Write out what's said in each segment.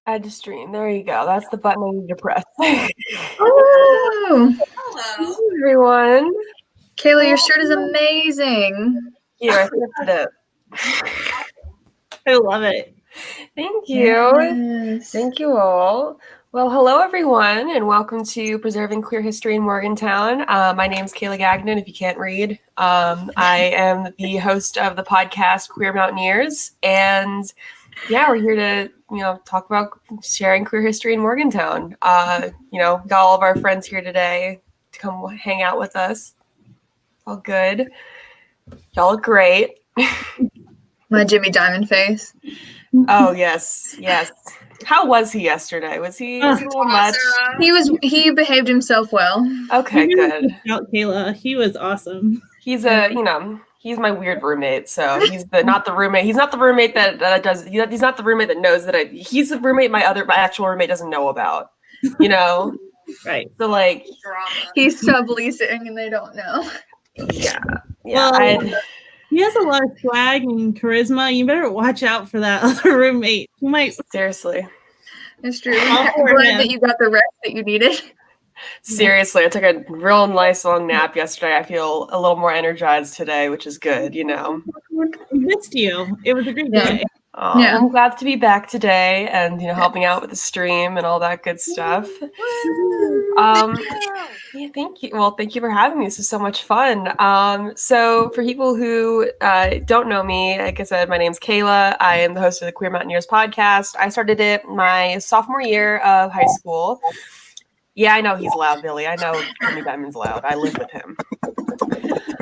Add to stream. There you go. That's the button I need to press. Oh, Hello, everyone. Kayla, your shirt is amazing. Here, I fixed it. I love it. Thank you. Yes. Thank you all. Well, hello, everyone, and welcome to Preserving Queer History in Morgantown. My name is Kayla Gagnon, if you can't read. I am the host of the podcast Queer Mountaineers, and yeah, we're here to, talk about sharing queer history in Morgantown. Got all of our friends here today to come hang out with us. All good. Y'all look great. My Jimmy Diamond face. Oh, yes. How was he yesterday? Was he a little much? He behaved himself well. Okay, good. Kayla, he was awesome. He's he's my weird roommate. So he's not the roommate. He's not the roommate that does. He's not the roommate that knows that he's the roommate my actual roommate doesn't know about. Right. So like he's subleasing and they don't know. Yeah. Well, he has a lot of swag and charisma. You better watch out for that other roommate. He might seriously. It's true. I'm glad that you got the rest that you needed. Seriously, I took a real nice long nap yesterday. I feel a little more energized today, which is good, I missed you. It was a great day. Yeah. I'm glad to be back today and helping out with the stream and all that good stuff. Yeah, thank you. Well, thank you for having me. This is so much fun. So for people who don't know me, like I said, my name's Kayla. I am the host of the Queer Mountaineers podcast. I started it my sophomore year of high school. Yeah, I know he's loud, Billy. I know Jimmy Diamond's loud. I live with him.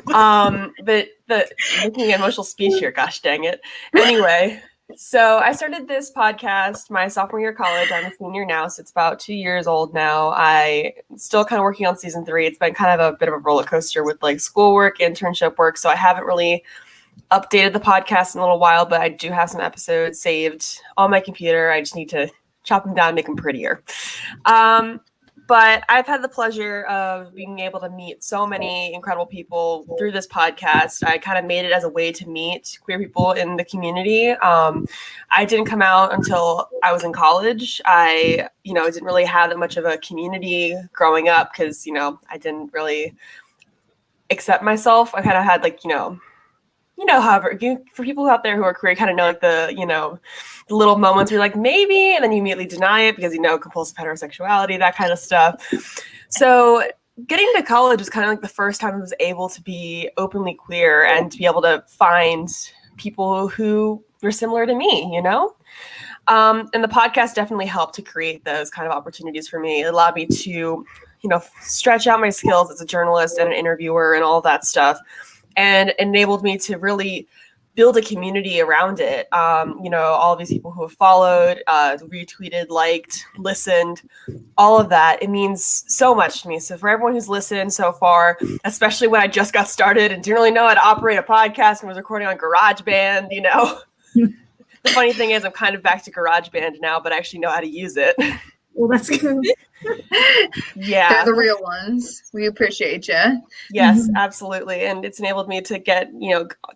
But making an emotional speech here, gosh dang it. Anyway, so I started this podcast my sophomore year of college. I'm a senior now, so it's about 2 years old now. I'm still kind of working on season 3. It's been kind of a bit of a roller coaster with like schoolwork, internship work, so I haven't really updated the podcast in a little while, but I do have some episodes saved on my computer. I just need to chop them down and make them prettier. But I've had the pleasure of being able to meet so many incredible people through this podcast. I kind of made it as a way to meet queer people in the community. I didn't come out until I was in college. I didn't really have that much of a community growing up because, I didn't really accept myself. I kind of had however, for people out there who are queer, kind of know like the little moments where you're like, maybe, and then you immediately deny it because, compulsive heterosexuality, that kind of stuff. So getting to college was kind of like the first time I was able to be openly queer and to be able to find people who were similar to me, And the podcast definitely helped to create those kind of opportunities for me. It allowed me to, stretch out my skills as a journalist and an interviewer and all that stuff, and enabled me to really build a community around it. All of these people who have followed, retweeted, liked, listened, all of that. It means so much to me. So for everyone who's listened so far, especially when I just got started and didn't really know how to operate a podcast and was recording on GarageBand, The funny thing is I'm kind of back to GarageBand now, but I actually know how to use it. Well, that's good. Yeah. They're the real ones. We appreciate you. Yes, absolutely. And it's enabled me to get,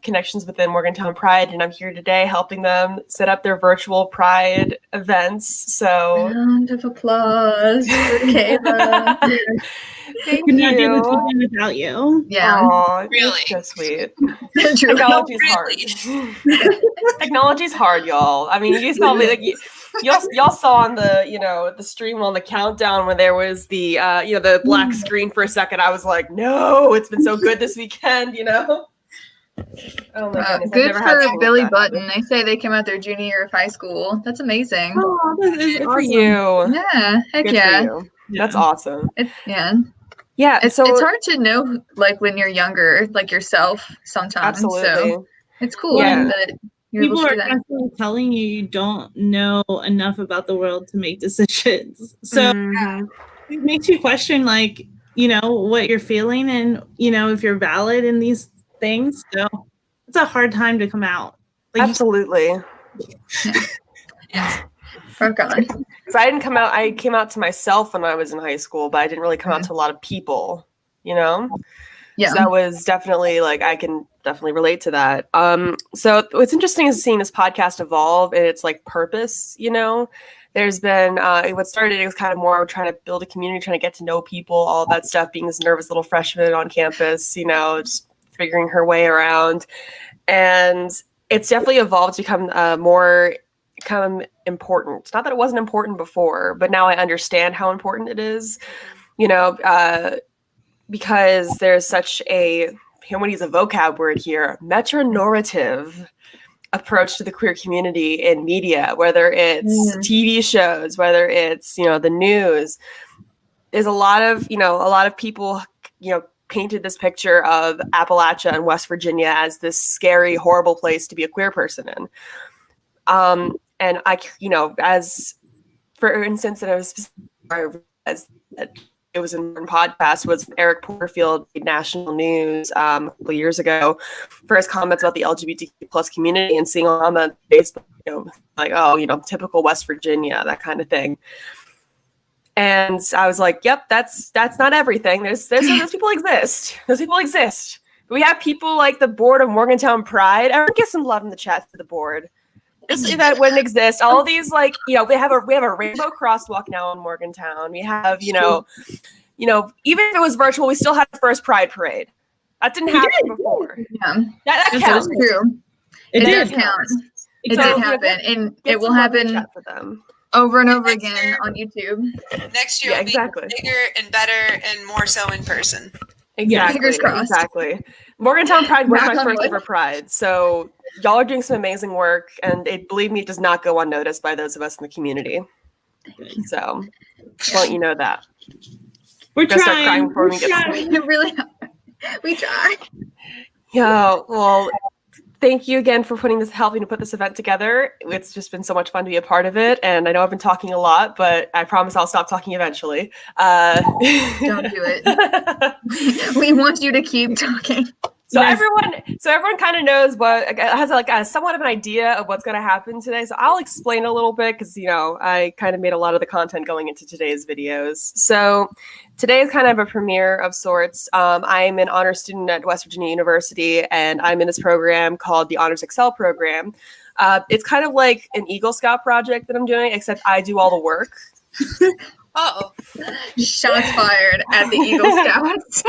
connections within Morgantown Pride. And I'm here today helping them set up their virtual Pride events. So Round of applause for Kayla. thank Could not do this you. again without you. Yeah. Aw, Really? that's so sweet. True. Technology's Really? hard. Technology's hard, y'all. I mean, you guys probably y'all saw on the the stream on the countdown when there was the the black screen for a second. I was like, no, it's been so good this weekend. Oh my goodness, I've Good never had for something Billy like that Button. They say they came out their junior year of high school. That's amazing. Oh, that is Good awesome. for you. Yeah, heck Good yeah. for you. That's awesome. Yeah. It's It's hard to know, like, when you're younger, like yourself sometimes. absolutely. So it's cool Yeah. that you're able People to are do that. constantly telling you don't know enough about the world to make decisions. So Mhm. it makes you question, like, what you're feeling and, if you're valid in these things. So it's a hard time to come out. Like, Absolutely. Oh, God. So I came out to myself when I was in high school, but I didn't really come out to a lot of people, Yeah. So that was definitely, like, I can definitely relate to that. So what's interesting is seeing this podcast evolve and its, like, purpose, There's been, what started, it was kind of more trying to build a community, trying to get to know people, all that stuff, being this nervous little freshman on campus, just figuring her way around. And it's definitely evolved to become more important. It's not that it wasn't important before, but now I understand how important it is, because there's such a, I'm going to use a vocab word here, meta-narrative approach to the queer community in media, whether it's TV shows, whether it's, the news. There's a lot of people, painted this picture of Appalachia and West Virginia as this scary, horrible place to be a queer person in. And I, as for instance, it was in one podcast was Eric Porterfield made national news a couple years ago for his comments about the LGBTQ plus community and seeing on Facebook, like, typical West Virginia, that kind of thing. And I was like, yep, that's not everything. Those people exist. Those people exist. But we have people like the board of Morgantown Pride. Everyone give some love in the chat to the board. This event wouldn't exist. All of these, like, we have a rainbow crosswalk now in Morgantown. We have, even if it was virtual, we still had the first Pride Parade. That didn't happen before. Yeah. That counts. That's true. It does count. It So, did happen, and it will happen for them. over and over again on YouTube. Next year will be bigger and better and more so in person. Exactly. Fingers crossed. Exactly. Morgantown Pride was Knock my on first wood. ever Pride. So y'all are doing some amazing work, and believe me, it does not go unnoticed by those of us in the community. So just want you know that. We're Gonna start trying. crying before we get It really, we try. Yeah, well, thank you again for helping to put this event together. It's just been so much fun to be a part of it. And I know I've been talking a lot, but I promise I'll stop talking eventually. Don't do it. We want you to keep talking. So everyone kind of knows has like a somewhat of an idea of what's going to happen today. So I'll explain a little bit because, I kind of made a lot of the content going into today's videos. So today is kind of a premiere of sorts. I'm an honors student at West Virginia University, and I'm in this program called the Honors Excel program. It's kind of like an Eagle Scout project that I'm doing, except I do all the work. Uh-oh. Shots fired at the Eagle Scouts.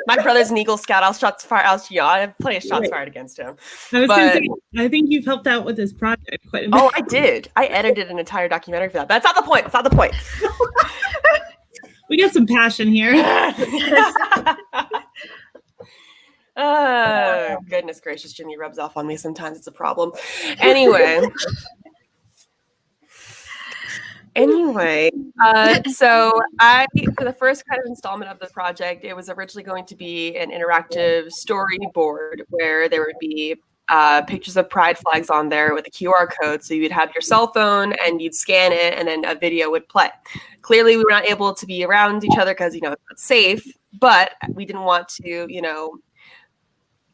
My brother's an Eagle Scout. I have plenty of shots fired against him. I was gonna say, I think you've helped out with this project quite a bit. Oh, I did. I edited an entire documentary for that. But that's not the point. That's not the point. We got some passion here. Goodness gracious, Jimmy rubs off on me sometimes. It's a problem. Anyway, so for the first kind of installment of the project, it was originally going to be an interactive storyboard where there would be pictures of pride flags on there with a QR code. So you'd have your cell phone and you'd scan it and then a video would play. Clearly, we were not able to be around each other because, it's not safe, but we didn't want to,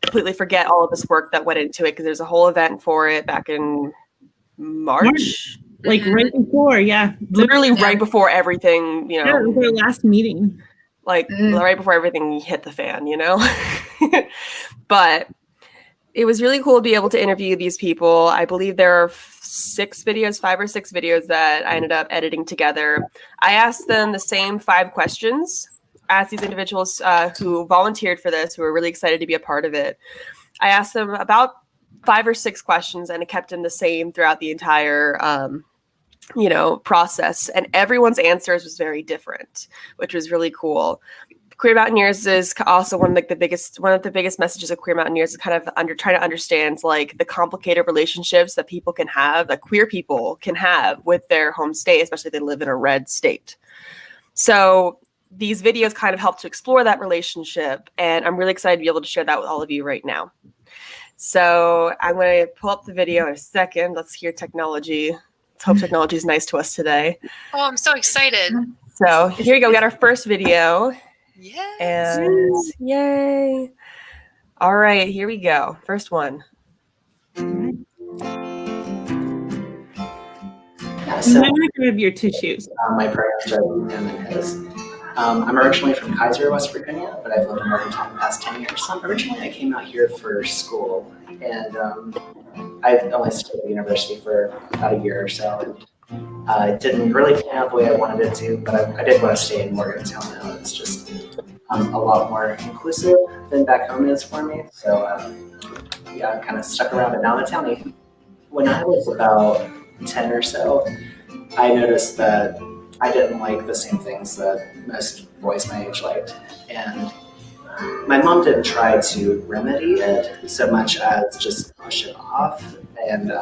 completely forget all of this work that went into it because there's a whole event for it back in March. like right before, literally right before everything, you know, their last meeting, like right before everything hit the fan, you know. But it was really cool to be able to interview these people. I believe there are 5 or 6 videos that I ended up editing together. I asked them the same 5 questions. I asked these individuals who volunteered for this, who were really excited to be a part of it. I asked them about 5 or 6 questions, and it kept them the same throughout the entire process. And everyone's answers was very different, which was really cool. Queer Mountaineers is also one of the biggest messages of Queer Mountaineers is kind of trying to understand like the complicated relationships that people can have, that queer people can have with their home state, especially if they live in a red state. So these videos kind of help to explore that relationship, and I'm really excited to be able to share that with all of you right now. So I'm going to pull up the video in a second. Let's hear technology. Let's hope technology is nice to us today. Oh, I'm so excited. So here we go. We got our first video. Yes. And yay. All right, here we go. First one. You might want to grab your tissues. My parents are him and his. I'm originally from Kaiser, West Virginia, but I've lived in Morgantown the past 10 years. Originally, I came out here for school, and I've only stayed at the university for about a year or so. And it didn't really pan out the way I wanted it to, but I did want to stay in Morgantown now. It's just a lot more inclusive than back home is for me. So I kind of stuck around in Mountaineer. When I was about 10 or so, I noticed that I didn't like the same things that most boys my age liked. And my mom didn't try to remedy it so much as just push it off. And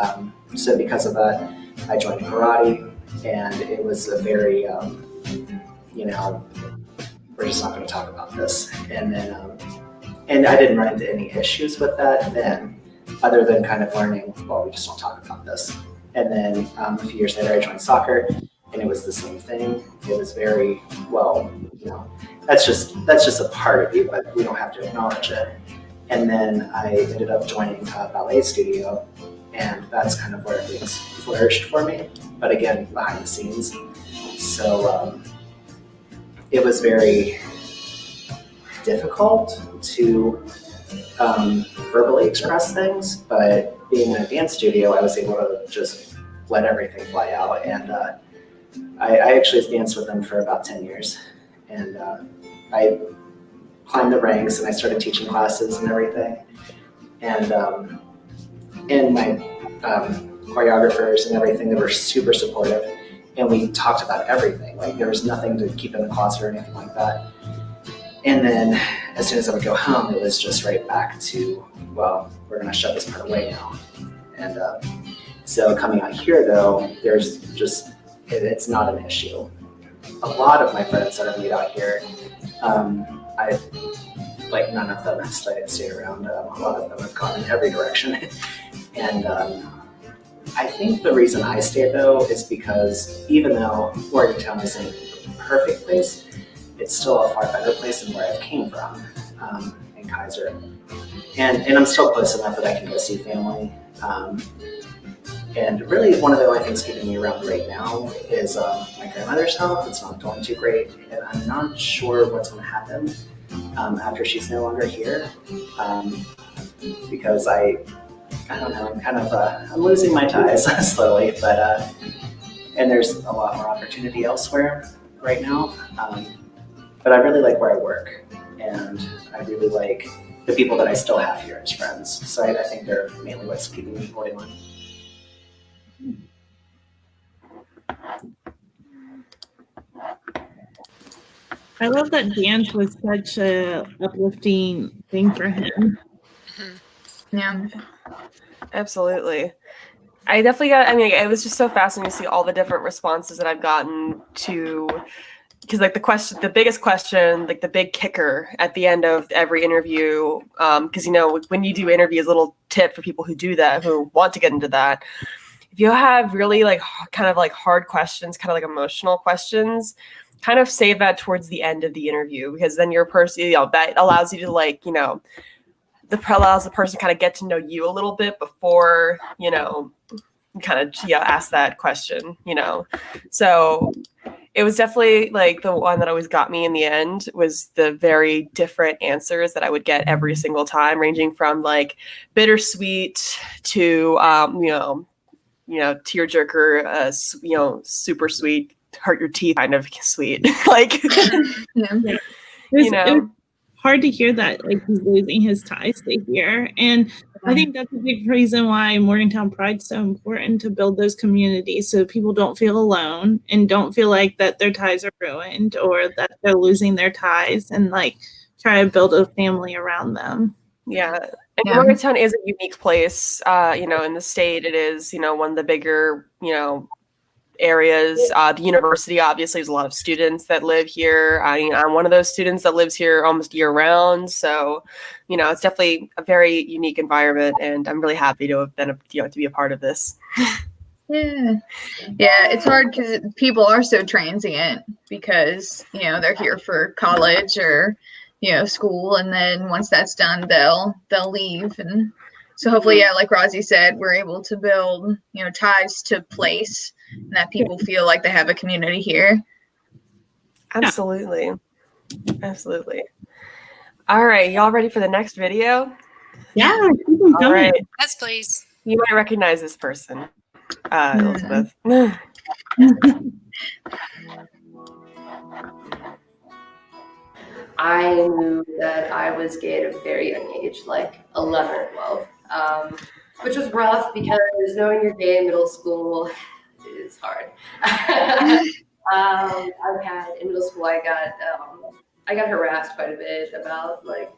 so because of that, I joined karate, and it was a very, we're just not going to talk about this. And then, and I didn't run into any issues with that then, other than kind of learning, well, we just don't talk about this. And then a few years later, I joined soccer, and it was the same thing. It was very, that's just a part of you, but we don't have to acknowledge it. And then I ended up joining a ballet studio, and that's kind of where things flourished for me, but again, behind the scenes. So it was very difficult to verbally express things, but being in a dance studio, I was able to just let everything fly out. And I actually danced with them for about 10 years. And I climbed the ranks, and I started teaching classes and everything. And my choreographers and everything, they were super supportive, and we talked about everything. Like, there was nothing to keep in the closet or anything like that. And then as soon as I would go home, it was just right back to, well, we're going to shut this part away now. And so coming out here, though, there's just, it's not an issue. A lot of my friends that I've made out here, none of them have stayed around. A lot of them have gone in every direction. And I think the reason I stay, though, is because even though Morgantown isn't a perfect place, it's still a far better place than where I came from, in Kaiser. And I'm still close enough that I can go see family. And really, one of the only things keeping me around right now is my grandmother's health. It's not doing too great, and I'm not sure what's going to happen after she's no longer here, because I don't know, I'm kind of, I'm losing my ties slowly, but, and there's a lot more opportunity elsewhere right now. But I really like where I work, and I really like the people that I still have here as friends. So I think they're mainly what's keeping me holding on. I love that dance was such a uplifting thing for him. Yeah. Absolutely. I definitely it was just so fascinating to see all the different responses that I've gotten to, because like the biggest question, like the big kicker at the end of every interview, because when you do interviews, a little tip for people who do that, who want to get into that, if you have really like kind of like hard questions, kind of like emotional questions, kind of save that towards the end of the interview, because then your person, that allows you to allows the person to kind of get to know you a little bit before, kind of, ask that question, So it was definitely like the one that always got me in the end was the very different answers that I would get every single time, ranging from like bittersweet to, tearjerker, super sweet, hurt your teeth kind of sweet. Like, It was hard to hear that, like, he's losing his ties to here. And I think that's a big reason why Morgantown Pride's so important, to build those communities so people don't feel alone and don't feel like that their ties are ruined or that they're losing their ties, and like try to build a family around them. Yeah. And Morgantown is a unique place. In the state, it is, one of the bigger, areas. The university, obviously, there's a lot of students that live here. I'm one of those students that lives here almost year round. So, it's definitely a very unique environment, and I'm really happy to have been, to be a part of this. Yeah, it's hard because people are so transient because, they're here for college or, school. And then once that's done, they'll leave. And so hopefully, like Rosie said, we're able to build, ties to place, and that people feel like they have a community here. Absolutely. Absolutely. All right. Y'all ready for the next video? Yeah. All right. Yes, please. You might recognize this person, Elizabeth. I knew that I was gay at a very young age, like 11 or 12, which was rough because knowing you're gay in middle school is hard. In middle school, I got harassed quite a bit about like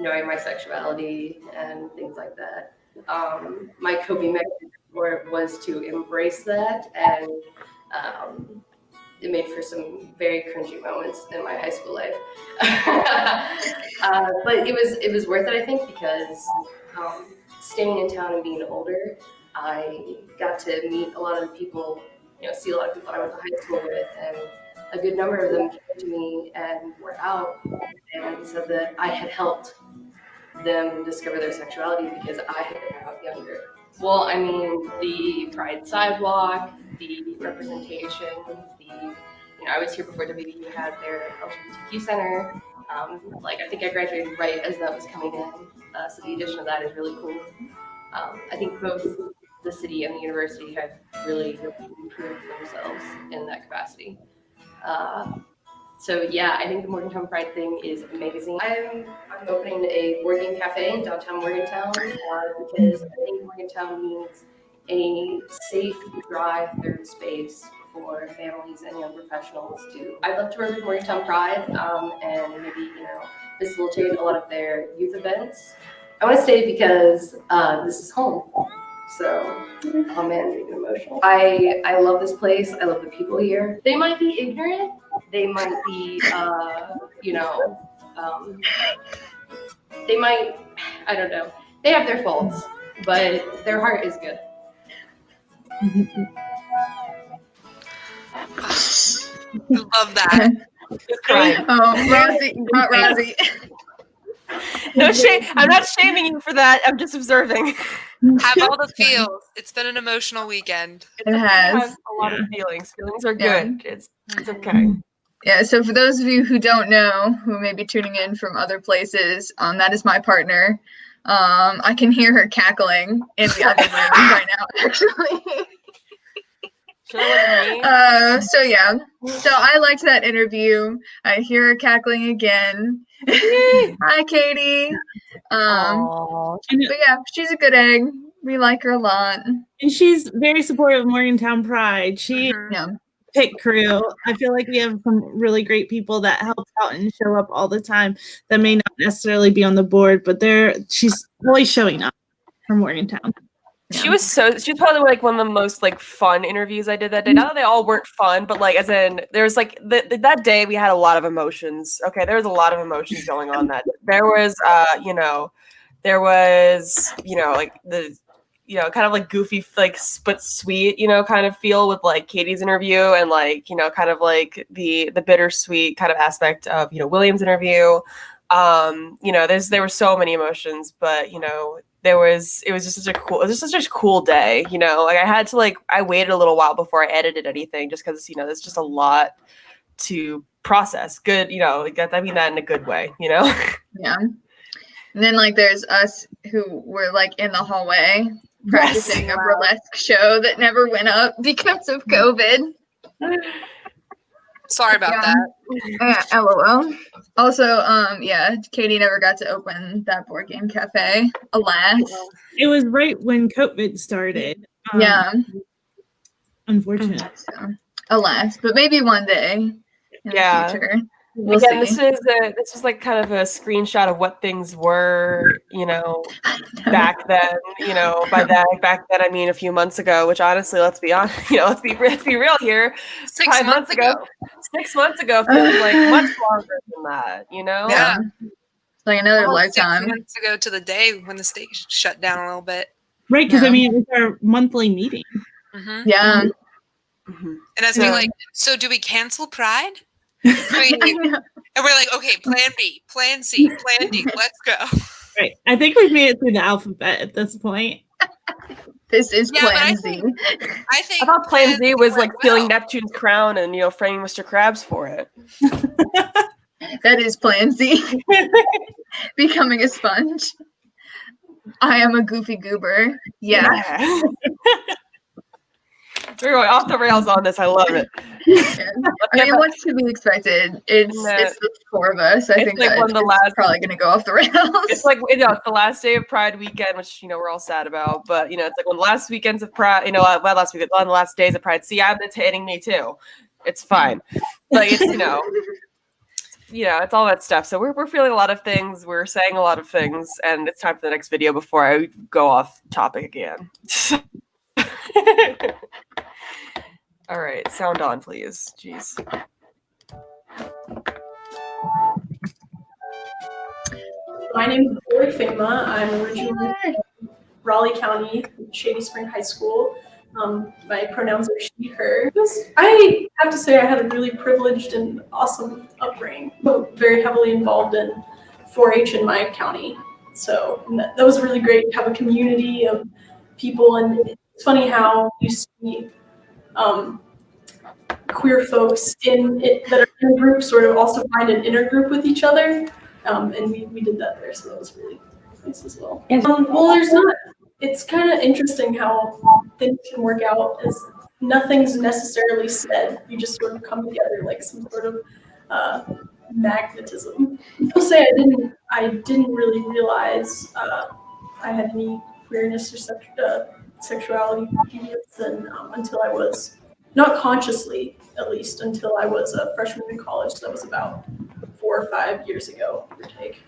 knowing my sexuality and things like that. My coping mechanism for it was to embrace that, and it made for some very cringy moments in my high school life. But it was worth it, I think, because staying in town and being older, I got to meet a lot of the people, see a lot of people I went to high school with, and a good number of them came to me and were out and said that I had helped them discover their sexuality because I had been out younger. Well, I mean, the Pride sidewalk, the representation, I was here before WVU had their LGBTQ center. I think I graduated right as that was coming in. So the addition of that is really cool. I think both the city and the university have really improved themselves in that capacity. So yeah, I think the Morgantown Pride thing is amazing. I'm opening a board game cafe in downtown Morgantown because I think Morgantown needs a safe, dry third space for families and young professionals to. I'd love to work with Morgantown Pride and maybe facilitate a lot of their youth events. I want to stay because this is home. So, oh man, I'm getting emotional. I love this place. I love the people here. They might be ignorant. They might be, they might, I don't know. They have their faults, but their heart is good. Love that. Rosie, not Rosie. No shame. I'm not shaming you for that. I'm just observing. Have all the feels. It's been an emotional weekend. It has a lot of feelings. Feelings are good. It's okay. Yeah, so for those of you who don't know, who may be tuning in from other places, that is my partner. I can hear her cackling in the other room right now, actually. So I liked that interview. I hear her cackling again. Hi, Katie. But yeah, she's a good egg. We like her a lot. And she's very supportive of Morgantown Pride. She pit crew. I feel like we have some really great people that help out and show up all the time that may not necessarily be on the board, but she's always showing up for Morgantown. She was probably like one of the most like fun interviews I did that day. Not that they all weren't fun, but like as in there's like that day we had a lot of emotions. Okay, there was a lot of emotions going on that. There was like the kind of like goofy like but sweet kind of feel with like Katie's interview, and like kind of like the bittersweet kind of aspect of William's interview. There were so many emotions, but it was just such a cool day, you know. Like I waited a little while before I edited anything, just because, you know, there's just a lot to process. Good, you know, I mean that in a good way, you know. Yeah. And then like there's us who were like in the hallway practicing a burlesque show that never went up because of COVID. Sorry about that. LOL. Also, Katie never got to open that board game cafe. Alas. It was right when COVID started. Unfortunately. So, alas, but maybe one day in the future. We'll Again, see. this is like kind of a screenshot of what things were, you know, back then. You know, back then I mean a few months ago. Which honestly, let's be honest, you know, let's be real here. 6 months ago. 6 months ago feels like much longer than that. You know. Yeah. Like another lifetime. 6 months ago to the day when the state shut down a little bit. Right, because I mean, it's our monthly meeting. Mm-hmm. Yeah. Mm-hmm. And as we like, so do we cancel Pride? And we're like, okay, plan B, plan C, plan D, let's go. Right. I think we've made it through the alphabet at this point. This is plan Z. I thought plan Z was like stealing Neptune's crown and, you know, framing Mr. Krabs for it. That is plan Z. Becoming a sponge. I am a goofy goober. Yeah. We're going off the rails on this. I love it. I mean, what's to be expected? It's the four of us. I think like it's probably going to go off the rails. It's like, you know, it's the last day of Pride weekend, which, you know, we're all sad about. But, you know, it's like on the last weekends of Pride, you know, on the last days of Pride. See, it's hitting me too. It's fine. Like, it's, you know, it's all that stuff. So we're feeling a lot of things. We're saying a lot of things. And it's time for the next video before I go off topic again. All right, sound on, please. Jeez. My name is Lori Fema. I'm originally from Raleigh County, Shady Spring High School. My pronouns are she, her. I have to say I had a really privileged and awesome upbringing. Very heavily involved in 4-H in my county. So that was really great to have a community of people. And it's funny how you see queer folks that are in a group sort of also find an inner group with each other. And we did that there, so that was really nice as well. It's kind of interesting how things can work out as nothing's necessarily said. You just sort of come together like some sort of magnetism. I'll say I didn't really realize I had any queerness or sexuality until I was, not consciously at least, until I was a freshman in college. So that was about 4 or 5 years ago, give or take.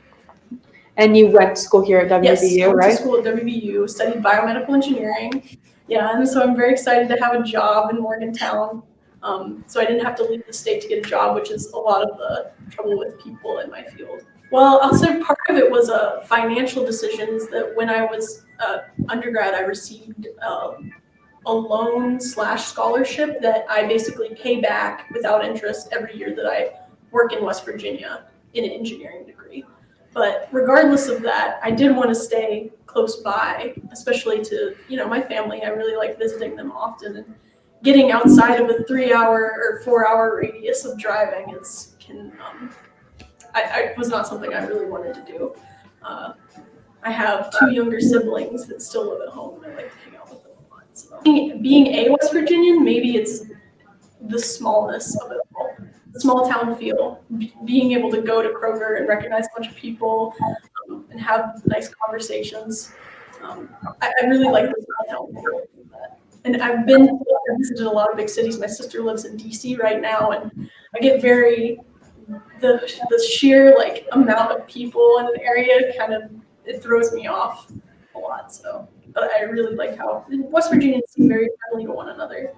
And you went to school here at WVU, yes, I went right? to school at WVU, studied biomedical engineering. Yeah, and so I'm very excited to have a job in Morgantown. So I didn't have to leave the state to get a job, which is a lot of the trouble with people in my field. Well, I'll say part of it was financial decisions that when I was undergrad, I received a loan/scholarship that I basically pay back without interest every year that I work in West Virginia in an engineering degree. But regardless of that, I did want to stay close by, especially to, my family. I really like visiting them often, and getting outside of a 3-hour or 4-hour radius of driving I was not something I really wanted to do. I have 2 younger siblings that still live at home, and I like to hang out with them a lot. So being a West Virginian, maybe it's the smallness of it all. Small town feel, being able to go to Kroger and recognize a bunch of people and have nice conversations. I really like the small town feel. And I've visited a lot of big cities. My sister lives in DC right now, and I get the sheer amount of people in an area it throws me off a lot. So, but I really like how West Virginians seem very friendly to one another.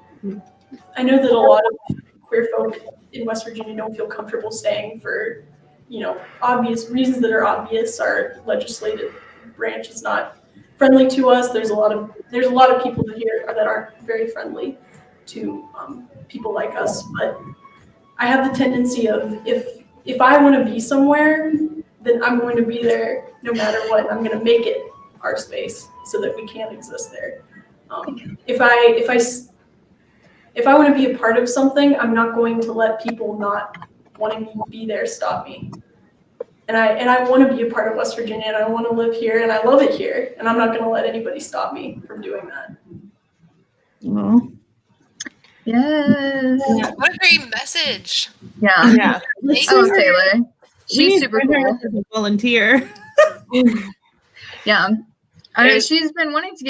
I know that a lot of queer folk in West Virginia don't feel comfortable staying for, obvious reasons that are obvious. Our legislative branch is not friendly to us. There's a lot of people here that aren't very friendly to people like us. But I have the tendency of if I want to be somewhere, then I'm going to be there no matter what. I'm going to make it our space so that we can exist there. If I want to be a part of something, I'm not going to let people not wanting me to be there stop me. And I want to be a part of West Virginia, and I want to live here, and I love it here, and I'm not going to let anybody stop me from doing that. Oh. Yes. What a great message. Yeah. Yeah. I love Taylor. She's super cool. As a volunteer. Yeah. I mean, she had wanted to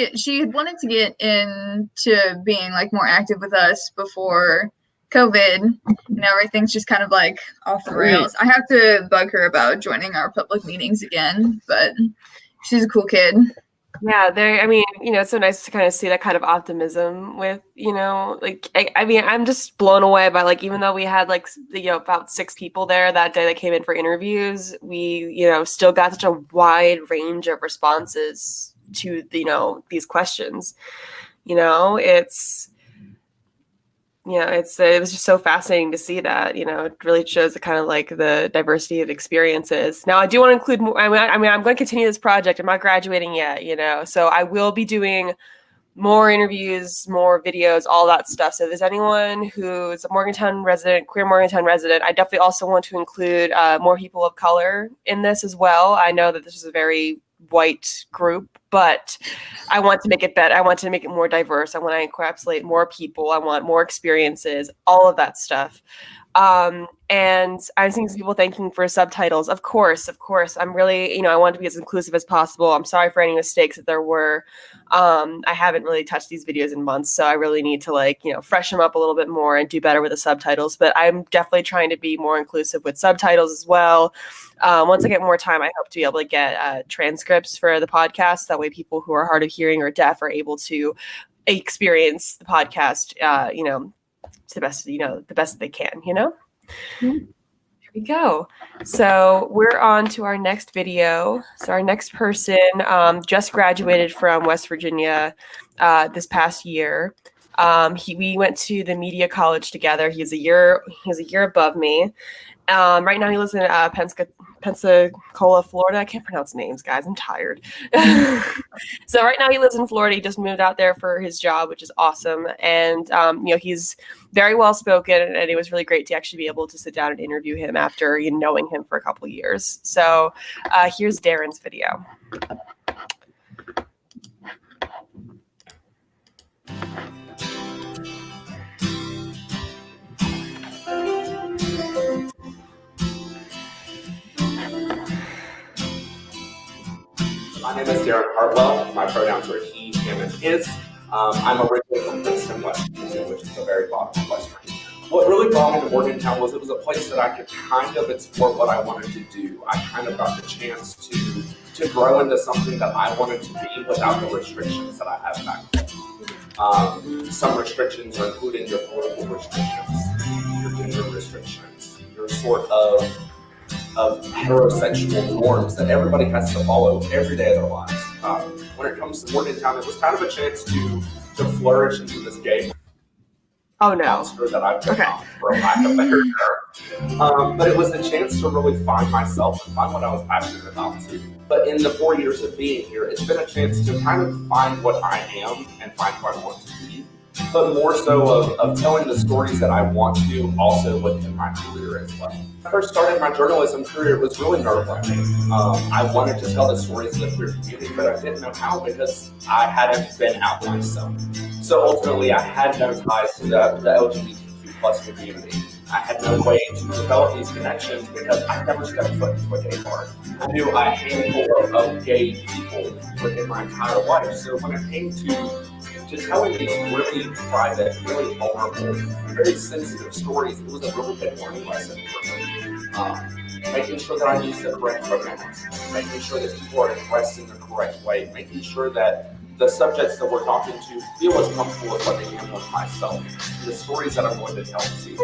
get into being like more active with us before COVID. Now everything's just kind of like off the rails. I have to bug her about joining our public meetings again, but she's a cool kid. Yeah, it's so nice to kind of see that kind of optimism with, like, I'm just blown away by, like, even though we had, like, about 6 people there that day that came in for interviews, we, still got such a wide range of responses to, these questions. It was just so fascinating to see that, it really shows the kind of like the diversity of experiences. Now, I do want to include more. I'm going to continue this project. I'm not graduating yet, so I will be doing more interviews, more videos, all that stuff. So if there's anyone who's a Morgantown resident, queer Morgantown resident, I definitely also want to include more people of color in this as well. I know that this is a very white group, but I want to make it better. I want to make it more diverse. I want to encapsulate more people. I want more experiences, all of that stuff. And I'm seeing some people thanking for subtitles. Of course. I'm really, I want to be as inclusive as possible. I'm sorry for any mistakes that there were. I haven't really touched these videos in months, so I really need to freshen them up a little bit more and do better with the subtitles. But I'm definitely trying to be more inclusive with subtitles as well. Once I get more time, I hope to be able to get transcripts for the podcast. That way people who are hard of hearing or deaf are able to experience the podcast, to the best, the best they can, Here we go. So we're on to our next video. So our next person just graduated from West Virginia this past year. We went to the media college together. He's a year above me. Right now he lives in Pensacola, Florida. I can't pronounce names, guys. I'm tired. So right now he lives in Florida. He just moved out there for his job, which is awesome. And, he's very well spoken, and it was really great to actually be able to sit down and interview him after knowing him for a couple of years. So here's Darren's video. My name is Darren Hartwell. My pronouns are he, him, and his. I'm originally from Princeton, West Virginia, which is the very bottom of West Virginia. What really brought me to Morgantown was it was a place that I could kind of explore what I wanted to do. I kind of got the chance to grow into something that I wanted to be without the restrictions that I have back then. Some restrictions are including your political restrictions, your gender restrictions, your sort of heterosexual norms that everybody has to follow every day of their lives. When it comes to Morgantown, it was kind of a chance to flourish into this gay monster that I've become, for a lack of a better term. But it was a chance to really find myself and find what I was passionate about too. But in the 4 years of being here, it's been a chance to kind of find what I am and find who I want to be. But more so of telling the stories that I want to also within my career as well. When I first started my journalism career, it was really nerve-wracking. I wanted to tell the stories of the queer community, but I didn't know how because I hadn't been out myself. So ultimately, I had no ties to the LGBTQ+ community. I had no way to develop these connections because I never stepped foot into a gay bar. I knew a handful of gay people within my entire life. So when it came to telling these really private, really vulnerable, very sensitive stories, it was a really big learning lesson for me. Making sure that I use the correct pronouns, making sure that people are addressed in the correct way, making sure that the subjects that we're talking to feel as comfortable as what they can with myself, the stories that I'm going to tell to.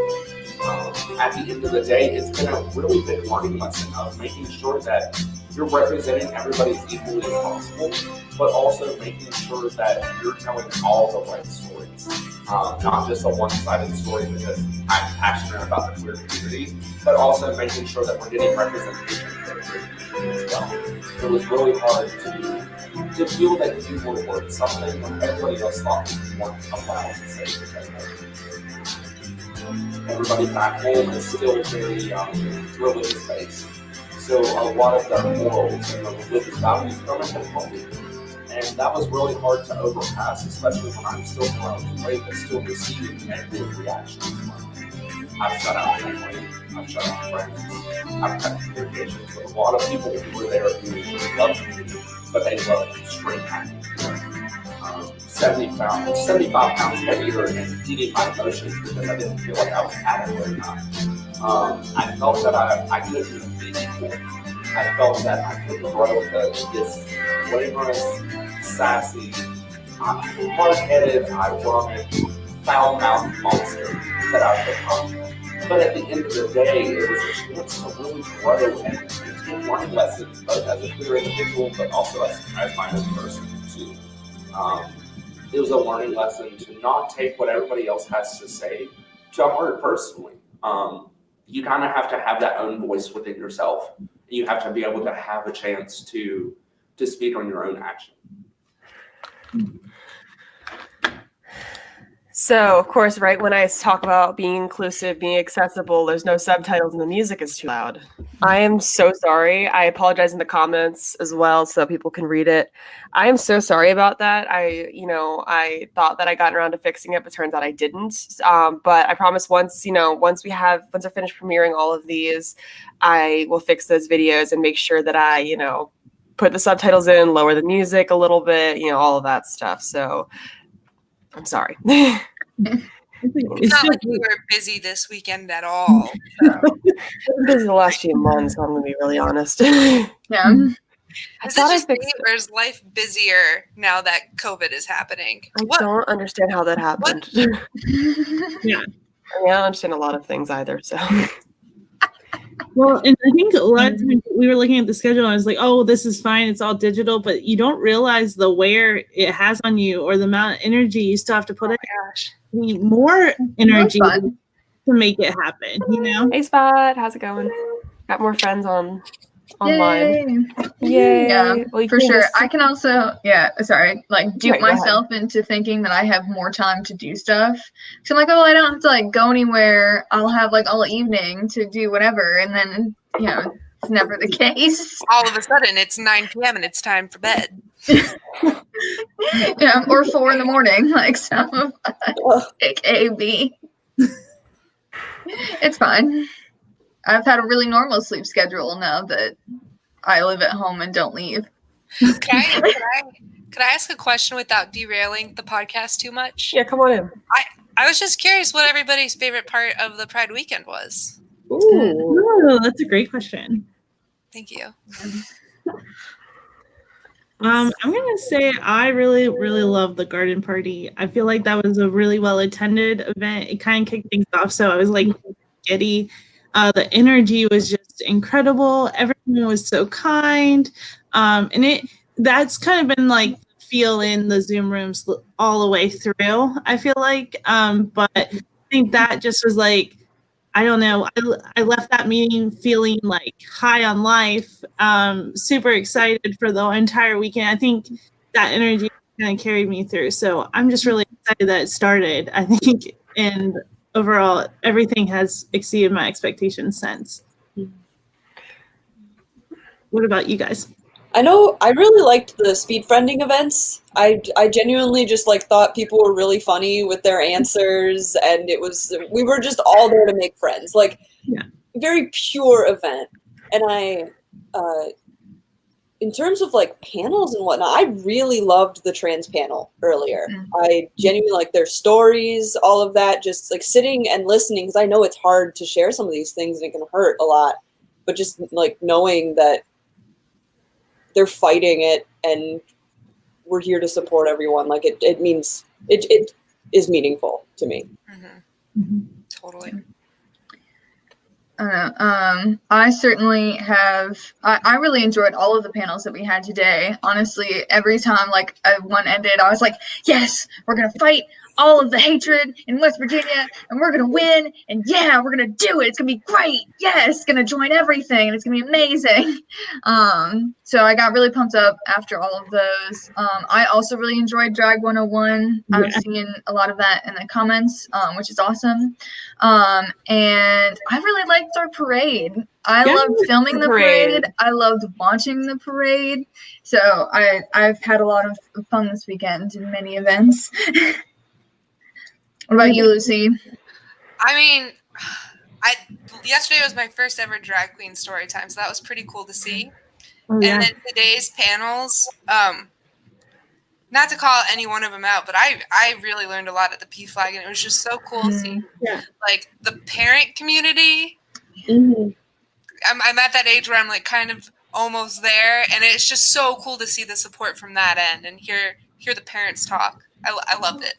At the end of the day, it's been a really big learning lesson of making sure that you're representing everybody as equally as possible, but also making sure that you're telling all the right stories. Not just a one-sided story because I'm passionate about the queer community, but also making sure that we're getting representation from as well. It was really hard to feel that you were worth something when everybody else thought you weren't allowed to say anything. Everybody back home is still very religious based. So a lot of their morals and their religious values come from home. And that was really hard to overpass, especially when I'm still growing away, but still receiving negative reactions. I've shut out family, I've shut out friends, I've cut communications with a lot of people who were there who loved me, but they loved straight at me. 75 pounds heavier and eating my emotions because I didn't feel like I was adequate enough. I felt that I couldn't be equal. I felt that I could grow this glamorous, sassy, hard-headed, ironic, foul-mouthed monster that I've become. But at the end of the day, it was a chance to really grow and take learning lessons, both as a queer individual, but also as my own person, too. It was a learning lesson to not take what everybody else has to say to heart personally. You kind of have to have that own voice within yourself. You have to be able to have a chance to speak on your own action. So, of course, right when I talk about being inclusive, being accessible, there's no subtitles and the music is too loud. I am so sorry. I apologize in the comments as well so people can read it. I am so sorry about that. I thought that I got around to fixing it, but turns out I didn't. But I promise once I finish premiering all of these, I will fix those videos and make sure that I, put the subtitles in, lower the music a little bit, all of that stuff. So I'm sorry. It's not like we were busy this weekend at all. So. I've been busy the last few months, I'm going to be really honest. Yeah. Is it just me, or is life busier now that COVID is happening? I don't understand how that happened. Yeah. I don't understand a lot of things either, so... Well, and I think a lot of times we were looking at the schedule and I was like, oh, this is fine. It's all digital, but you don't realize the wear it has on you or the amount of energy you still have to put in. You need more energy to make it happen, Hey, Spot. How's it going? Got more friends online. Yay. Yeah, well, for sure. I can also, dupe myself into thinking that I have more time to do stuff. So I'm like, I don't have to go anywhere. I'll have all evening to do whatever. And then, it's never the case. All of a sudden, it's 9 p.m. and it's time for bed. Yeah, or 4 a.m, like some of us pick A, B. It's fine. I've had a really normal sleep schedule now that I live at home and don't leave. Could I ask a question without derailing the podcast too much? Yeah, come on in. I was just curious what everybody's favorite part of the Pride weekend was. Ooh, that's a great question. Thank you. I'm going to say I really, really love the garden party. I feel like that was a really well-attended event. It kind of kicked things off, so I was giddy. The energy was just incredible. Everyone was so kind. And that's kind of been feel in the Zoom rooms all the way through, I feel like. But I think that just was I don't know. I left that meeting feeling high on life, super excited for the entire weekend. I think that energy kind of carried me through. So I'm just really excited that it started, I think, and overall, everything has exceeded my expectations since. What about you guys? I know I really liked the speed friending events. I genuinely just thought people were really funny with their answers, and we were just all there to make friends. Very pure event. And I in terms of panels and whatnot, I really loved the trans panel earlier. I genuinely like their stories, all of that, just sitting and listening, because I know it's hard to share some of these things and it can hurt a lot, but just knowing that they're fighting it and we're here to support everyone. It means it is meaningful to me. Totally. I certainly have. I really enjoyed all of the panels that we had today. Honestly, every time one ended, I was like, "Yes, we're gonna fight all of the hatred in West Virginia, and we're going to win, and yeah, we're going to do it. It's going to be great. Yes, going to join everything, and it's going to be amazing. So I got really pumped up after all of those. I also really enjoyed Drag 101. I was seeing a lot of that in the comments, which is awesome. And I really liked our parade. I loved filming the parade. I loved watching the parade. So I've had a lot of fun this weekend in many events. What about you, Lucy? I mean, yesterday was my first ever drag queen story time, so that was pretty cool to see. And then today's panels, not to call any one of them out, but I really learned a lot at the PFLAG, and it was just so cool to see, like, the parent community. I'm at that age where I'm like kind of almost there, and it's just so cool to see the support from that end and hear the parents talk. I loved it.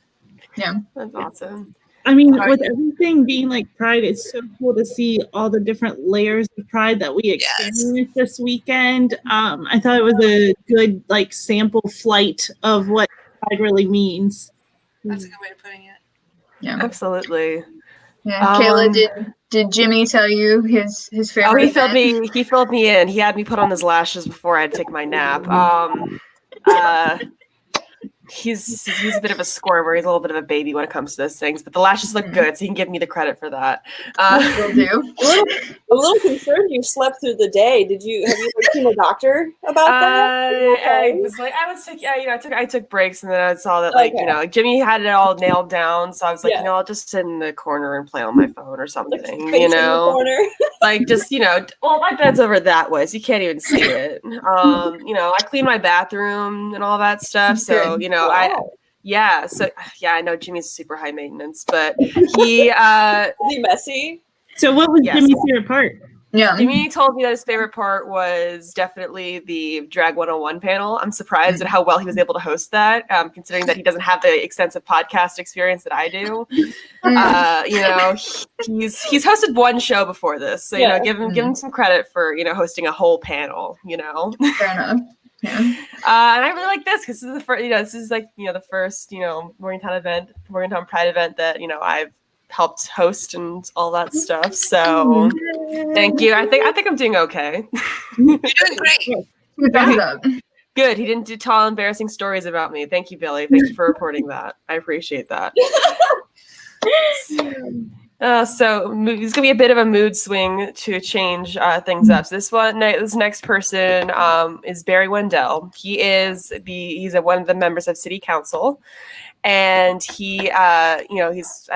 Yeah, that's awesome. I mean, with everything being like Pride, it's so cool to see all the different layers of Pride that we experienced this weekend. I thought it was a good like sample flight of what Pride really means. That's a good way of putting it. Yeah, absolutely. Yeah, Kayla, did Jimmy tell you his favorite? Oh, he filled me in. He had me put on his lashes before I had to take my nap. He's a bit of a squirmer. He's a little bit of a baby when it comes to those things, but the lashes look good, so he can give me the credit for that. Will do. A little concerned you slept through the day. Have you seen a doctor about that? I took breaks, and then I saw that Jimmy had it all nailed down, so I was like, I'll just sit in the corner and play on my phone or something, well, my bed's over that way, so you can't even see it. I clean my bathroom and all that stuff, so I know Jimmy's super high maintenance, but he is he messy? So what was Jimmy's favorite part? Yeah, Jimmy told me that his favorite part was definitely the Drag 101 panel. I'm surprised at how well he was able to host that, considering that he doesn't have the extensive podcast experience that I do. He's hosted one show before this, so give him some credit for hosting a whole panel. Fair enough. Yeah. And I really like this because this is the first. This is the first Morgantown Pride event that I've helped host and all that stuff. So thank you. I think I'm doing okay. You're doing great. Good. He didn't tell embarrassing stories about me. Thank you, Billy. Thank you for reporting that. I appreciate that. So it's gonna be a bit of a mood swing to change things up. So this next person is Barry Wendell. He's one of the members of City Council, and he's I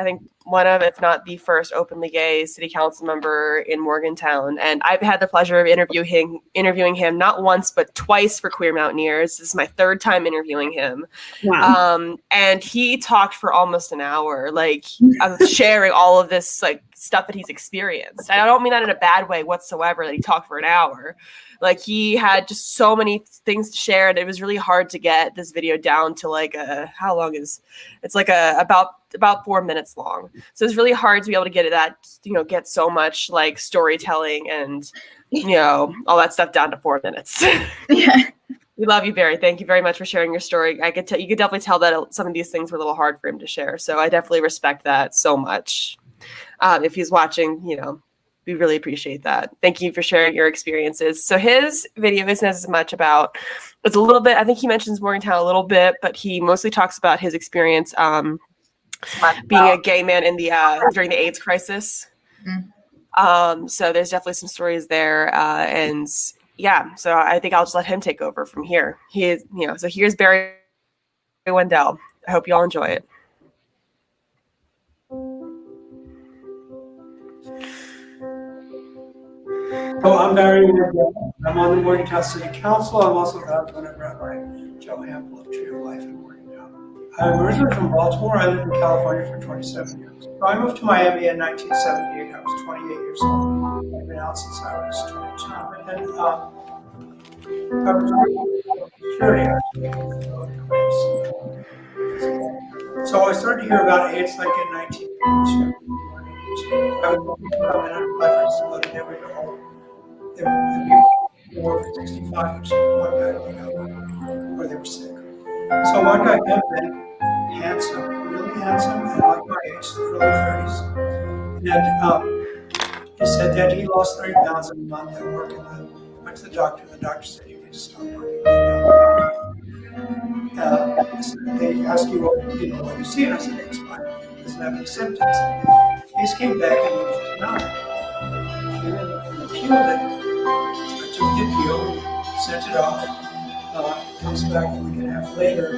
think one of, if not the first, openly gay City Council member in Morgantown. And I've had the pleasure of interviewing him not once but twice for Queer Mountaineers. This is my third time interviewing him. Wow. And he talked for almost an hour, sharing all of this stuff that he's experienced. And I don't mean that in a bad way whatsoever, that he talked for an hour. He had just so many things to share, and it was really hard to get this video down to how long is it's about 4 minutes long. So it's really hard to be able to get so much storytelling and all that stuff down to 4 minutes. Yeah. We love you, Barry. Thank you very much for sharing your story. You could definitely tell that some of these things were a little hard for him to share. So I definitely respect that so much. If he's watching, we really appreciate that. Thank you for sharing your experiences. So his video isn't as much about, it's a little bit, I think he mentions Morgantown a little bit, but he mostly talks about his experience being a gay man in during the AIDS crisis. So there's definitely some stories there. So I think I'll just let him take over from here. So here's Barry Wendell. I hope you all enjoy it. So I'm Barry Wendell. I'm on the Morgantown City Council. I'm also the husband of Rabbi Joe Hample of Tree of Life in Morgantown. I'm originally from Baltimore. I lived in California for 27 years. So I moved to Miami in 1978. I was 28 years old. I've been out since I was 22. And I was so I started to hear about AIDS in 1982. I was coming out of my friends who lived there. We were all more than 65 or something, or they were sick. So one guy came in, handsome, really handsome and like my age, early 30s. And he said that he lost 30 pounds in a month at work. And I went to the doctor. The doctor said you need to stop working. They asked you what you see, and I said it's fine. It doesn't have any symptoms. He just came back and he was denied. He came in and appealed it. I took the appeal, sent it off. Comes back a week and a half later.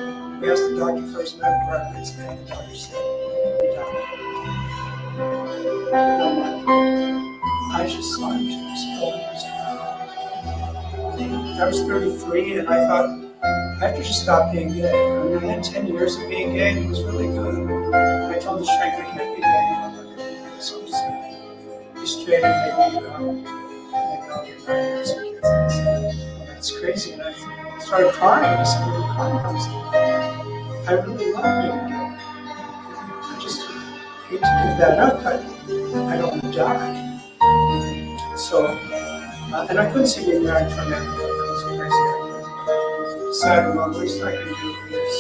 We asked the doctor for his medical records, and the doctor said he died. I just saw him 2 weeks ago. I was 33, and I thought I have to just stop being gay. I mean, I had 10 years of being gay, and it was really good. I told the shrink I can't be gay anymore. So I'm just going to be straight and maybe I'll get married and some kids. And he said, well, that's crazy. And I started crying. And I said, what are you crying about? I really love being gay. I just hate to give that up, but I don't want to die. So, and I couldn't see getting married for a man. That was crazy. I decided, well, the least I can do is,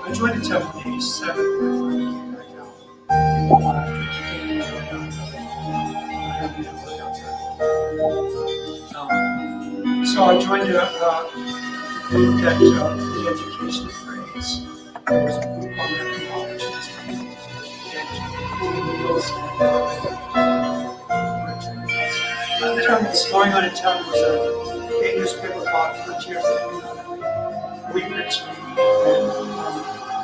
I joined the temple in 87 and I finally came back out. So I joined a group that the education phrase. There was a group on methodologies and the time that's going on in town was a gay newspaper called Frontiers that we were to, and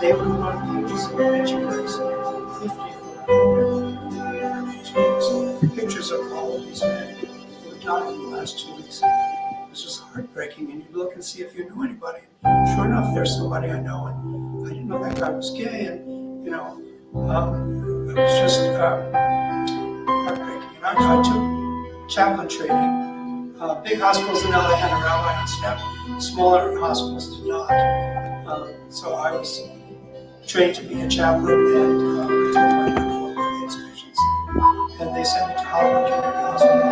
they would run pages of obituaries, 50 pictures of all of these men who had died in the last 2 weeks. It was just heartbreaking, and you'd look and see if you knew anybody. Sure enough, there's somebody I know, and I didn't know that guy was gay, and it was just heartbreaking. And I took chaplain training. Big hospitals in LA had a rabbi on staff. Smaller hospitals did not. So I was trained to be a chaplain, and I took my medical AIDS patients. And they sent me to Hollywood Community Hospital.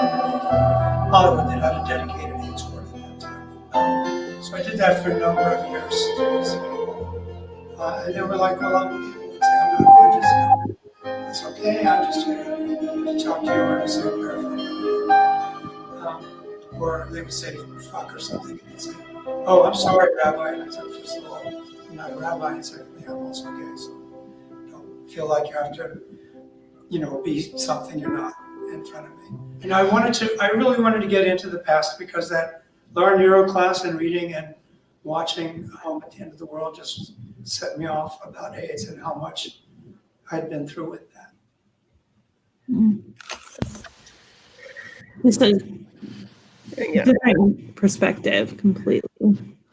Hollywood that had a dedicated AIDS ward at that time. So I did that for a number of years to these people. And they were like, well, people would say, I'm not religious. It's okay, I'm just here to talk to you or to say a prayer for you. Or they would say, fuck or something. And they'd say, oh, I'm sorry, Rabbi. And I said, first of all, I'm not a rabbi. And secondly, I'm also gay. So don't feel like you have to, be something you're not in front of me. And I really wanted to get into the past because that Laura Neuro class and reading and watching Home at the End of the World just set me off about AIDS and how much I'd been through with that. It's a different perspective completely.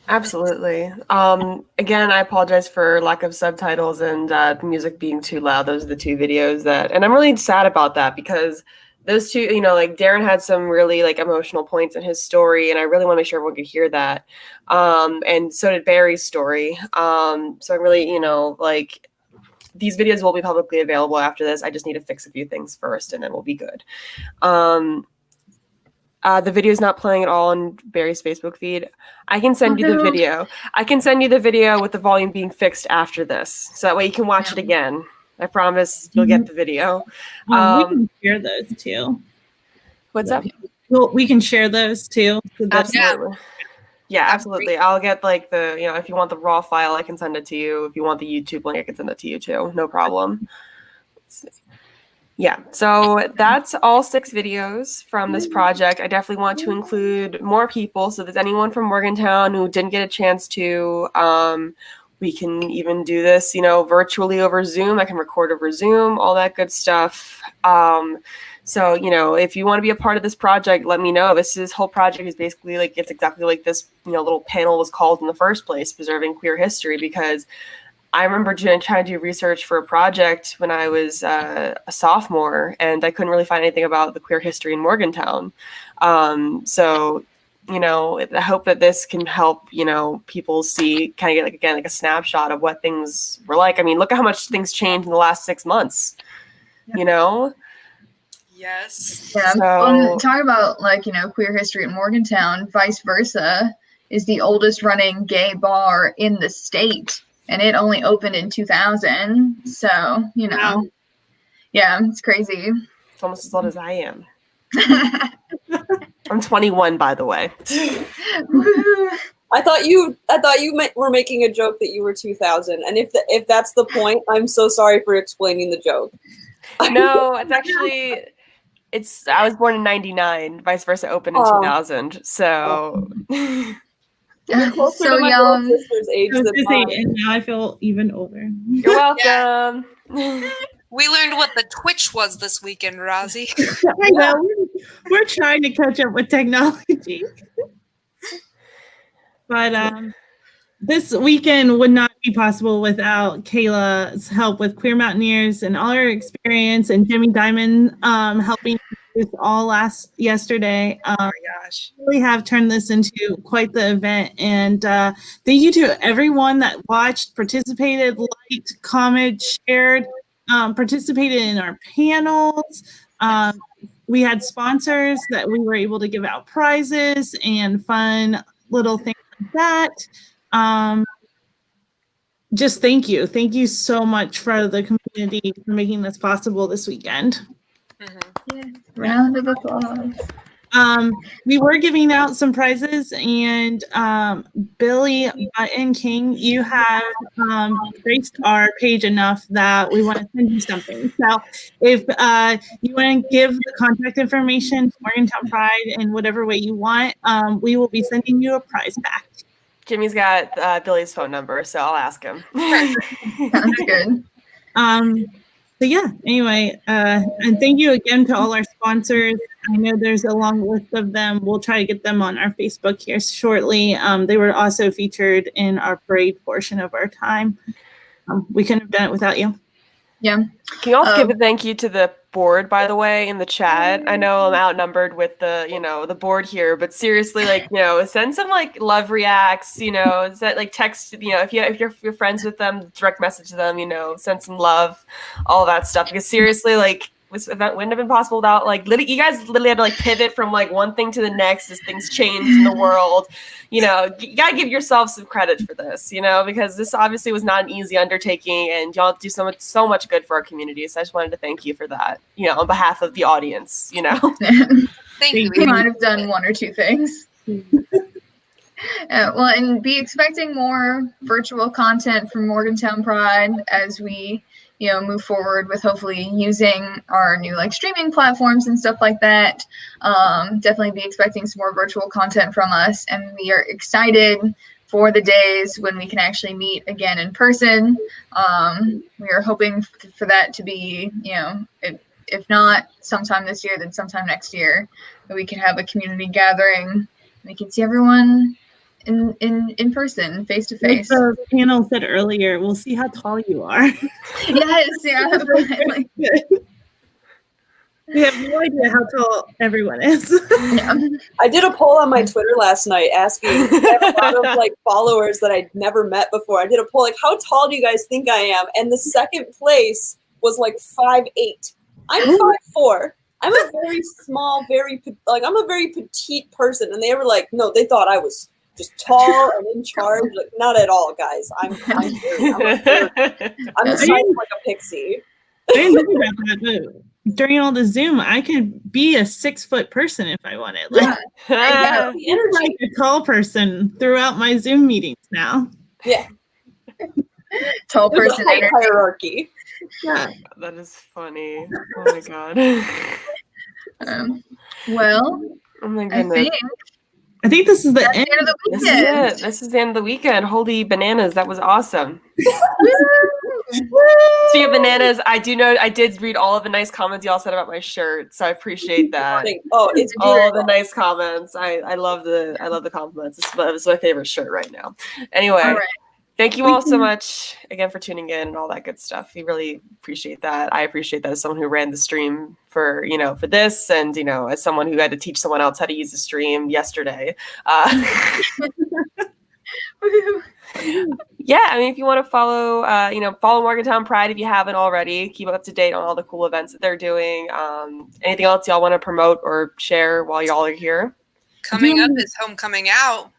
Absolutely. Again, I apologize for lack of subtitles and the music being too loud. Those are the two videos and I'm really sad about that because those two, like Darren had some really emotional points in his story, and I really want to make sure everyone could hear that. And so did Barry's story. So I really, these videos will be publicly available after this. I just need to fix a few things first, and then we'll be good. The video is not playing at all on Barry's Facebook feed. I can send you the video. I can send you the video with the volume being fixed after this, so that way you can watch it again. I promise you'll get the video. We can share those too. What's up? We can share those too. Absolutely. Yeah, absolutely. I'll get if you want the raw file, I can send it to you. If you want the YouTube link, I can send it to you too. No problem. Yeah, so that's all 6 videos from this project. I definitely want to include more people. So if there's anyone from Morgantown who didn't get a chance to, we can even do this, virtually over Zoom. I can record over Zoom, all that good stuff. So, if you want to be a part of this project, let me know. This whole project is basically it's exactly like this, little panel was called in the first place, Preserving Queer History, because I remember trying to do research for a project when I was a sophomore, and I couldn't really find anything about the queer history in Morgantown. So, I hope that this can help, people see, kind of get a snapshot of what things were like. I mean, look at how much things changed in the last 6 months, Yes. Yeah. So, Talk about queer history in Morgantown, vice versa, is the oldest running gay bar in the state. and it only opened in 2000. So, Wow. Yeah, it's crazy. It's almost as old as I am. I'm 21, by the way. I thought you were making a joke that you were 2000, and if that's the point, I'm so sorry for explaining the joke. No, it's actually I was born in 99, vice versa opened in 2000. So You're closer So to my young. little sister's age than mine. And now I feel even older. You're welcome. We learned what the Twitch was this weekend, Rozzy. I know. We're trying to catch up with technology. But this weekend would not be possible without Kayla's help with Queer Mountaineers and all her experience, and Jimmy Diamond helping us all yesterday. Oh my gosh. We have turned this into quite the event, and thank you to everyone that watched, participated, liked, commented, shared, participated in our panels. We had sponsors that we were able to give out prizes and fun little things like that. Just thank you so much for the community for making this possible this weekend. Yeah. Round of applause. We were giving out some prizes, and Billy Button King, you have graced our page enough that we want to send you something. So if you want to give the contact information to Morgantown Pride in whatever way you want, we will be sending you a prize back. Jimmy's got Billy's phone number, so I'll ask him. Sounds good. So yeah, anyway, and thank you again to all our sponsors. I know there's a long list of them. We'll try to get them on our Facebook here shortly. They were also featured in our parade portion of our time. We couldn't have done it without you. Yeah. Can you also give a thank you to the board, by the way, in the chat? I know I'm outnumbered with the, the board here, but seriously, send some love reacts, text, if you're friends with them, direct message them, send some love, all that stuff. Because seriously, this event wouldn't have been possible without you guys literally had to pivot from one thing to the next as things changed in the world. You gotta give yourself some credit for this, because this obviously was not an easy undertaking, and y'all do so much good for our community. So I just wanted to thank you for that, on behalf of the audience, Thank you. We might have done one or two things. Well, and be expecting more virtual content from Morgantown Pride as we move forward with hopefully using our new streaming platforms and stuff like that. Definitely be expecting some more virtual content from us, and we are excited for the days when we can actually meet again in person. We are hoping for that to be, if not sometime this year, then sometime next year, that we can have a community gathering. We can see everyone in person, face to face. Like the panel said earlier, we'll see how tall you are. Yes, yeah. We have no idea how tall everyone is. Yeah. I did a poll on my Twitter last night asking, I have a lot of followers that I'd never met before. I did a poll how tall do you guys think I am? And the second place was 5'8". I'm 5'4". I'm a very small, I'm a very petite person. And they were no, they thought I was just tall and in charge. Not at all, guys. I'm the size of a pixie. I didn't think about that, but during all the Zoom, I could be a 6-foot person if I wanted. Yeah, the energy. I'm a tall person throughout my Zoom meetings now. Yeah. Tall There's person a height hierarchy. Yeah. That is funny. Oh my god. Well, Oh my goodness. I think this is the that's end. the end of the This weekend. is it. This is the end of the weekend. Holy bananas. That was awesome. Speaking of bananas, I did read all of the nice comments y'all said about my shirt, so I appreciate that. Oh, it's all the nice comments. I love the compliments. It's my favorite shirt right now. Anyway, All right. Thank you all so much again for tuning in and all that good stuff. We really appreciate that. I appreciate that as someone who ran the stream for this, and as someone who had to teach someone else how to use the stream yesterday. Yeah, I mean, if you want to follow, follow Morgantown Pride if you haven't already. Keep up to date on all the cool events that they're doing. Anything else y'all want to promote or share while y'all are here? Coming up is Homecoming Out.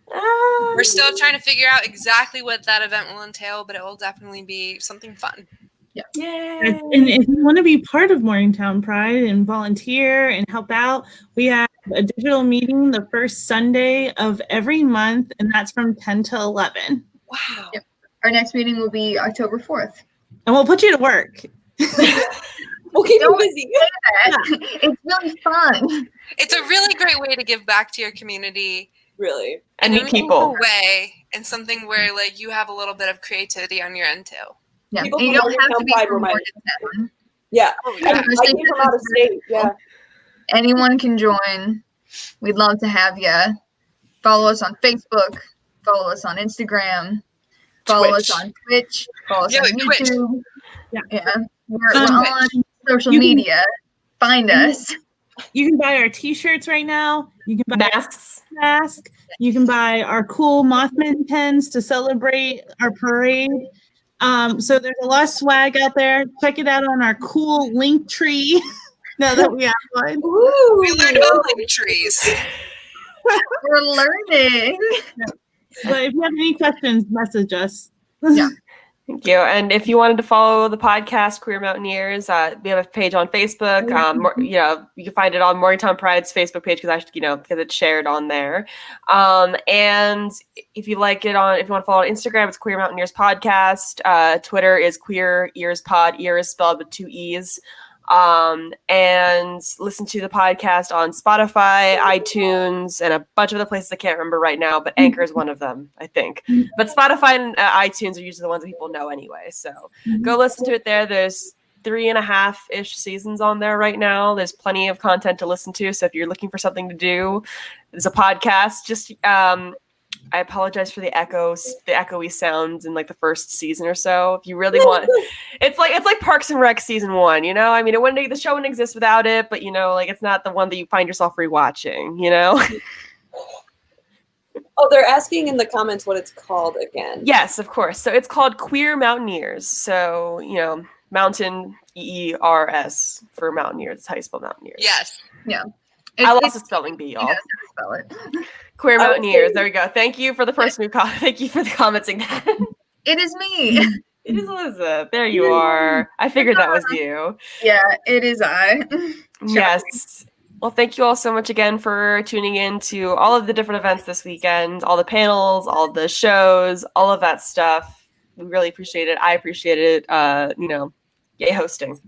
We're still trying to figure out exactly what that event will entail, but it will definitely be something fun. Yeah. And if you want to be part of Morgantown Pride and volunteer and help out, we have a digital meeting the first Sunday of every month, and that's from 10 to 11. Wow. Yep. Our next meeting will be October 4th. And we'll put you to work. We'll keep you busy. It's really fun. It's a really great way to give back to your community. Really. And in meet a people. meaningful way, and something where like you have a little bit of creativity on your end too. Yeah, People and you from don't have to be Morgantown from Pride Morgantown. Yeah. Yeah. I came from out of state. Yeah. Anyone can join. We'd love to have you. Follow us on Facebook. Follow us on Instagram. Follow us on Twitch. Follow us on YouTube. Yeah. We're on social media. Find us. You can buy our t-shirts right now. You can buy masks. You can buy our cool Mothman pins to celebrate our parade. So there's a lot of swag out there. Check it out on our cool link tree. Now that we have one. Ooh. We learned about link trees. We're learning. But if you have any questions, message us. Yeah. Thank you. And if you wanted to follow the podcast, Queer Mountaineers, we have a page on Facebook. You can find it on Morgantown Pride's Facebook page because it's shared on there. And if you want to follow on Instagram, it's Queer Mountaineers Podcast. Twitter is Queer Ears Pod. Ear is spelled with 2 E's. And listen to the podcast on Spotify, iTunes, and a bunch of other places I can't remember right now, but Anchor is one of them, I think. But Spotify and iTunes are usually the ones that people know anyway. So go listen to it there. There's 3.5-ish seasons on there right now. There's plenty of content to listen to. So if you're looking for something to do, there's a podcast. Just I apologize for the echoey sounds in like the first season or so. If you really want, it's like Parks and Rec season 1. I mean, the show wouldn't exist without it, but it's not the one that you find yourself rewatching. Oh, they're asking in the comments what it's called again. Yes, of course. So it's called Queer Mountaineers. So Mountain EERS for Mountaineers. It's how you spell Mountaineers. Yes. Yeah. I lost the spelling bee, y'all. Spell it. Queer Mountaineers. There we go. Thank you for the person who thank you for the commenting that. It is me. It is Elizabeth. There you are. I figured that was you. Yeah, it is I. Yes. Well, thank you all so much again for tuning in to all of the different events this weekend, all the panels, all the shows, all of that stuff. We really appreciate it. I appreciate it. Yay hosting.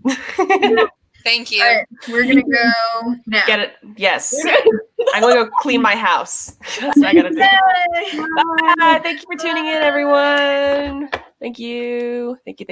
Thank you. All right, we're gonna go now. Get it? Yes. I'm gonna go clean my house. That's what I gotta do. Bye. Thank you for tuning in, everyone. Thank you. Thank you.